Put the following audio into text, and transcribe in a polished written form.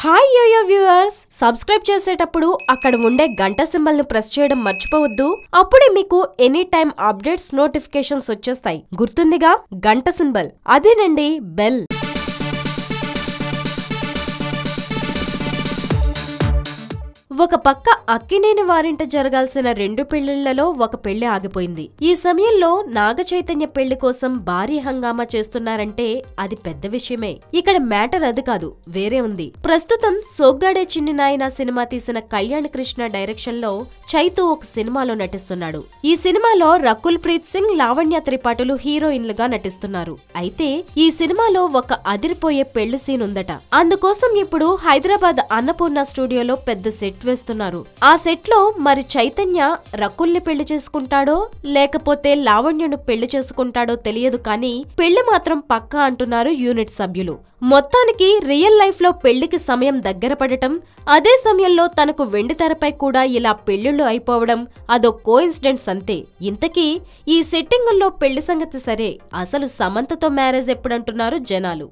Hi yo-yo viewers, subscribe చేసేటప్పుడు అక్కడ ఉండే గంట సింబల్ ను ప్రెస్ చేయడం మర్చిపోవద్దు. అప్పుడే మీకు ఎనీ టైం అప్డేట్స్ నోటిఫికేషన్స్ వచ్చేస్తాయి. గుర్తుందిగా గంట సింబల్, అదేనండి బెల్. ఒక పక్క అక్కినేని వారింట జరగాల్సిన 2 పెళ్లిళ్లలో ఒక పెళ్లి ఆగిపోయింది. ఈ సమయంలో నాగచైతన్య పెళ్లి కోసం భారీ హంగామా చేస్తున్నారంటే అది పెద్ద విషయమే. ఇక్కడ మ్యాటర్ అది కాదు, వేరే ఉంది. ప్రస్తుతం సోగ్గాడే చిన్ని నాయన సినిమా తీసిన కళ్యాణ్ కృష్ణ డైరెక్షన్ లో చైతు ఒక సినిమాలో నటిస్తున్నాడు. ఈ సినిమాలో రకుల్ ప్రీత్ సింగ్, లావణ్య త్రిపాఠులు హీరోయిన్లుగా నటిస్తున్నారు. అయితే ఈ సినిమాలో ఒక అదిరిపోయే పెళ్లి సీన్ ఉందట. అందుకోసం ఇప్పుడు హైదరాబాద్ అన్నపూర్ణ స్టూడియోలో పెద్ద సెట్ వేస్తున్నారు. ఆ సెట్ లో మరి చైతన్య రకుల్ని పెళ్లి చేసుకుంటాడో లేకపోతే లావణ్యను పెళ్లి చేసుకుంటాడో తెలియదు, కానీ పెళ్లి మాత్రం పక్కా అంటున్నారు యూనిట్ సభ్యులు. మొత్తానికి రియల్ లైఫ్ లో పెళ్లికి సమయం దగ్గర పడటం, అదే సమయంలో తనకు వెండితెరపై కూడా ఇలా పెళ్లిళ్లు అయిపోవడం అదో కోఇన్సిడెన్స్ అంతే. ఇంతకీ ఈ సెట్టింగుల్లో పెళ్లి సంగతి సరే, అసలు సమంతతో మ్యారేజ్ ఎప్పుడంటున్నారు జనాలు.